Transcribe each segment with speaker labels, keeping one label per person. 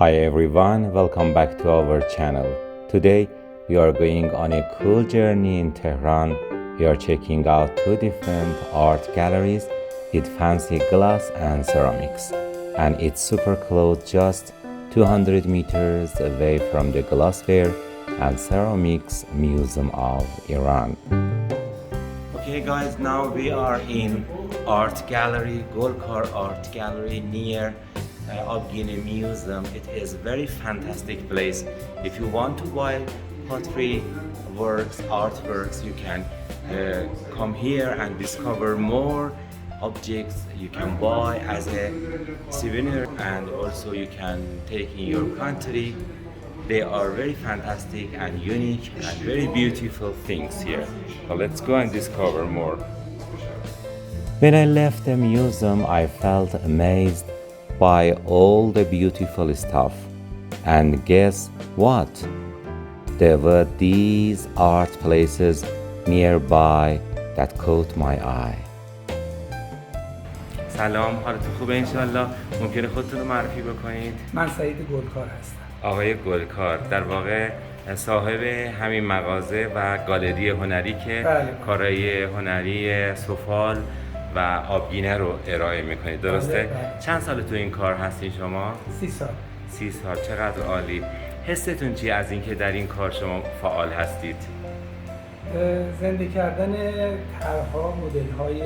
Speaker 1: Hi everyone, welcome back to our channel. Today we are going on a cool journey in Tehran. We are checking out two different art galleries with fancy glass and ceramics. And it's super close, just 200 meters away from the Glassware and Ceramics Museum of Iran. Okay guys, now we are in art gallery, Golkar art gallery near Abgine Museum. It is a very fantastic place. If you want to buy pottery works, artworks, you can come here and discover more objects you can buy as a souvenir, and also you can take in your country. They are very fantastic and unique and very beautiful things here. So let's go and discover more. When I left the museum, I felt amazed by all the beautiful stuff. And guess what? There were these art places nearby that caught my eye. سلام، حالتون خوبه انشالله؟ ممکنه خودتون رو معرفی بکنید؟
Speaker 2: من سعید گلکار هستم.
Speaker 1: آقای گلکار در واقع صاحب همین مغازه و گالری هنری که کارهای هنری سفال و آبگینه رو ارائه میکنید، درسته؟ چند سال تو این کار هستین شما؟
Speaker 2: 30 سال.
Speaker 1: 30 سال، چقدر عالی. حستون چیه از اینکه در این کار شما فعال هستید؟
Speaker 2: زنده کردن طرح‌ها، مدل‌های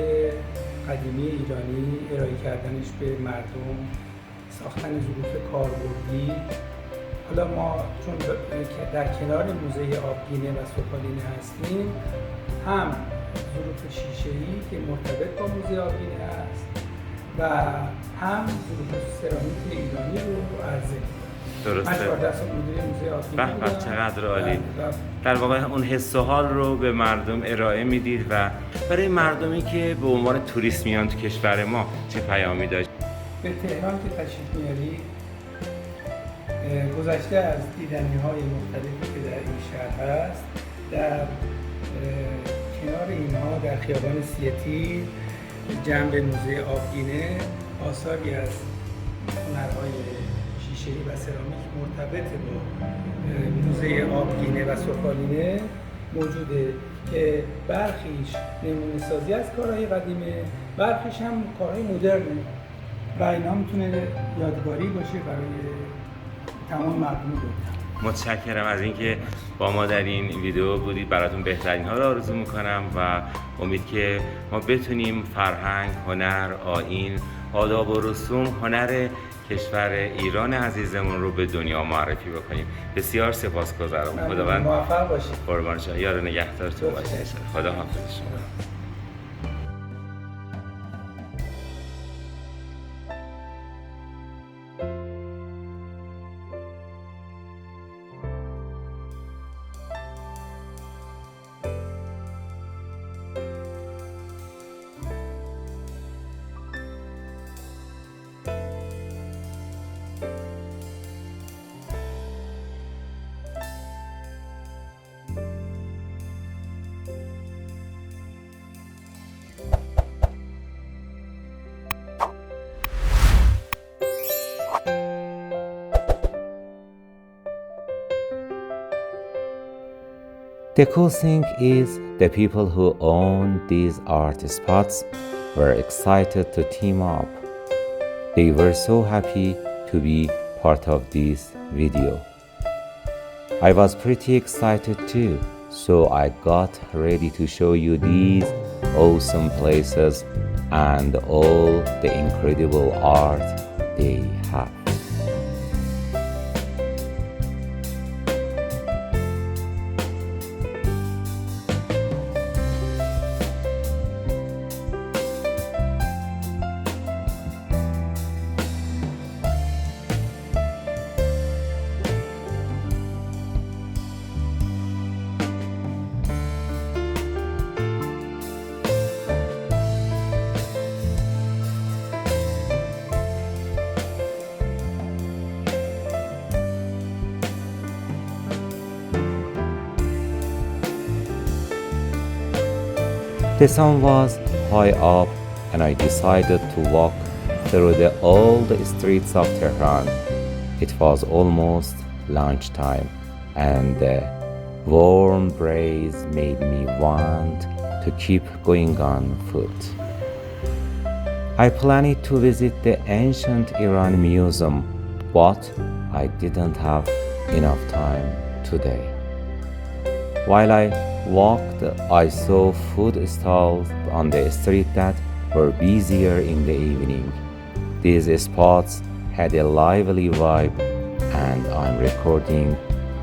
Speaker 2: قدیمی ایرانی، ارائه کردنش به مردم، ساختن ظروف کاربردی. حالا ما چون در کنار موزه آبگینه و سفالینه هستیم، هم ظروف شیشه‌ای که مرتبط با موزه آبگینه است و هم ظروف سرامیک ایرانی رو عرضه می‌کنیم.
Speaker 1: درسته.
Speaker 2: من 14 سال مدیر موزه آبگینه
Speaker 1: بودم. چقدر عالی. در واقع اون حس و حال رو به مردم ارائه میدید و برای مردمی که به عنوان توریست میان تو کشور ما چه پیامی داشت؟
Speaker 2: به تهران که تشریف میاری، گذشته از دیدنی‌های مختلفی که در این شهر هست، در کنار اینها در خیابان سیتی جنب موزه آبگینه آثاری از هنرهای شیشه‌ای و سرامیک مرتبط با موزه آبگینه و سفالینه موجوده که برخیش نمونه سازی از کارهای قدیمه، برخیش هم کارهای مدرنه و اینا میتونه یادگاری باشه برای تمام مردم دنیا.
Speaker 1: متشکرم از اینکه با ما در این ویدیو بودید. براتون بهترین ها رو آرزو میکنم و امید که ما بتونیم فرهنگ، هنر، آیین، آداب و رسوم، هنر کشور ایران عزیزمون رو به دنیا معرفی بکنیم. بسیار سپاسگزارم. خداوند
Speaker 2: موفق باشید.
Speaker 1: قربان شما. یار نگهدارتون باشید. خدا حافظ شما. The cool thing is the people who own these art spots were excited to team up. They were so happy to be part of this video. I was pretty excited too, so I got ready to show you these awesome places and all the incredible art they have. The sun was high up and I decided to walk through the old streets of Tehran. It was almost lunchtime, and the warm breeze made me want to keep going on foot. I planned to visit the ancient Iran museum, but I didn't have enough time today. While I walked, I saw food stalls on the street that were busier in the evening. These spots had a lively vibe, and I'm recording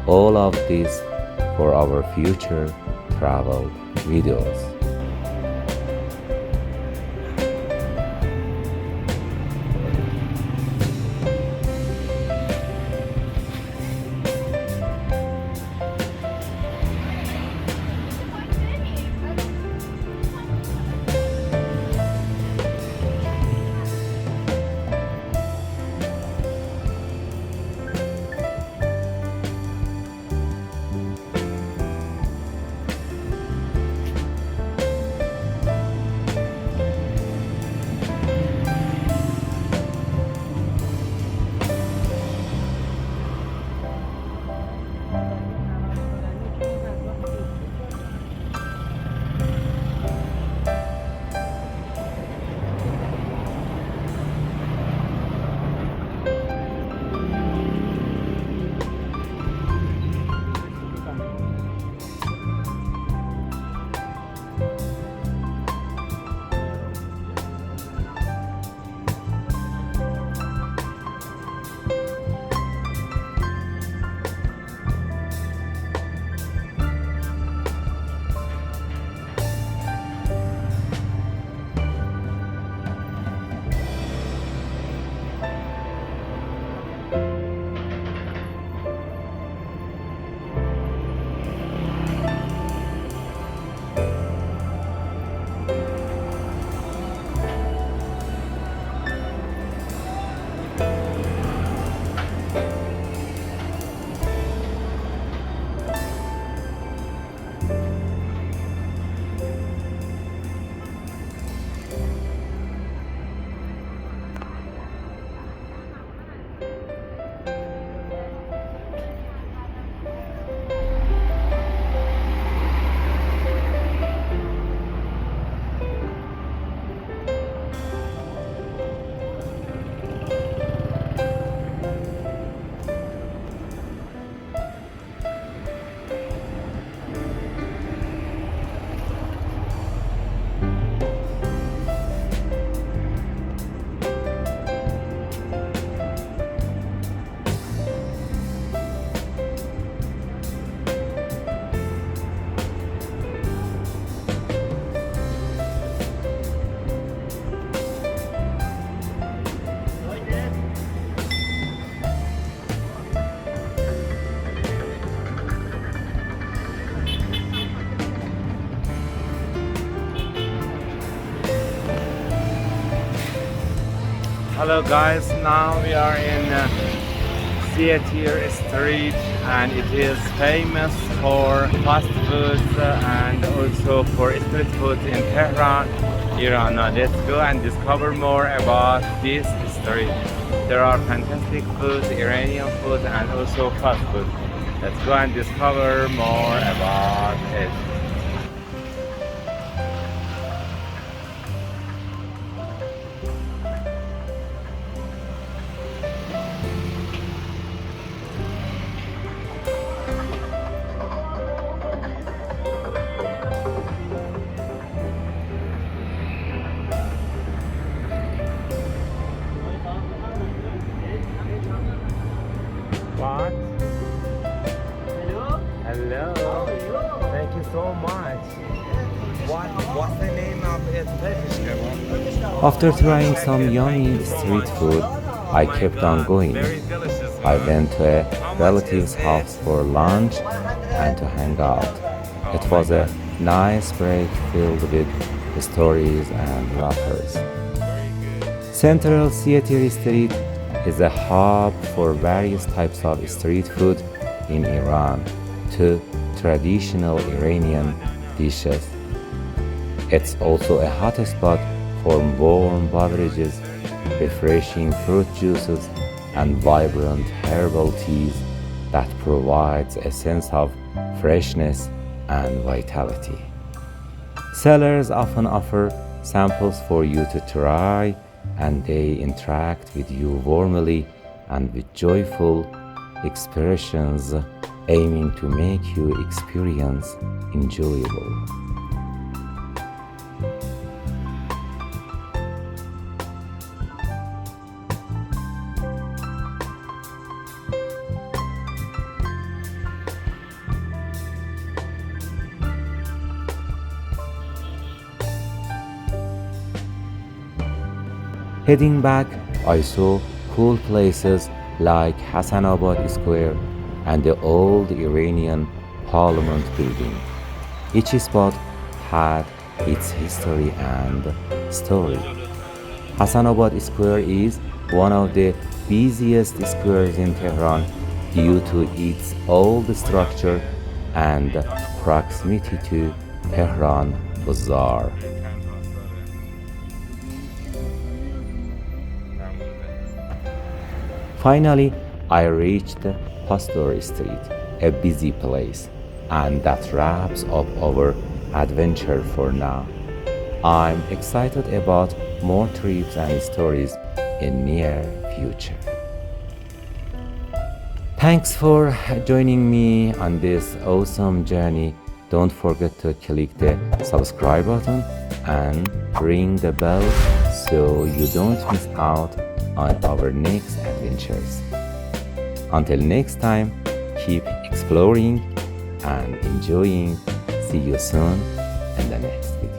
Speaker 1: all of this for our future travel videos. Hello guys, now we are in Theater Street, and it is famous for fast foods and also for street food in Tehran, Iran. Now let's go and discover more about this street. There are fantastic foods, Iranian food and also fast food. Let's go and discover more about it. What? Hello. Hello. Thank you so much. What's the name of it? Turkish kebab. After trying some yummy street food, I kept on going. I went to a relative's house for lunch and to hang out. It was a nice break filled with stories and laughers. Central Theater Street is a hub for various types of street food in Iran, to traditional Iranian dishes. It's also a hot spot for warm beverages, refreshing fruit juices, and vibrant herbal teas that provides a sense of freshness and vitality. Sellers often offer samples for you to try, and they interact with you warmly and with joyful expressions, aiming to make your experience enjoyable. Heading back, I saw cool places like Hassanabad Square and the old Iranian Parliament building. Each spot had its history and story. Hassanabad Square is one of the busiest squares in Tehran due to its old structure and proximity to Tehran Bazaar. Finally, I reached Pasteur Street, a busy place, and that wraps up our adventure for now. I'm excited about more trips and stories in near future. Thanks for joining me on this awesome journey. Don't forget to click the subscribe button and ring the bell so you don't miss out on our next adventures. Until next time, keep exploring and enjoying. See you soon in the next video.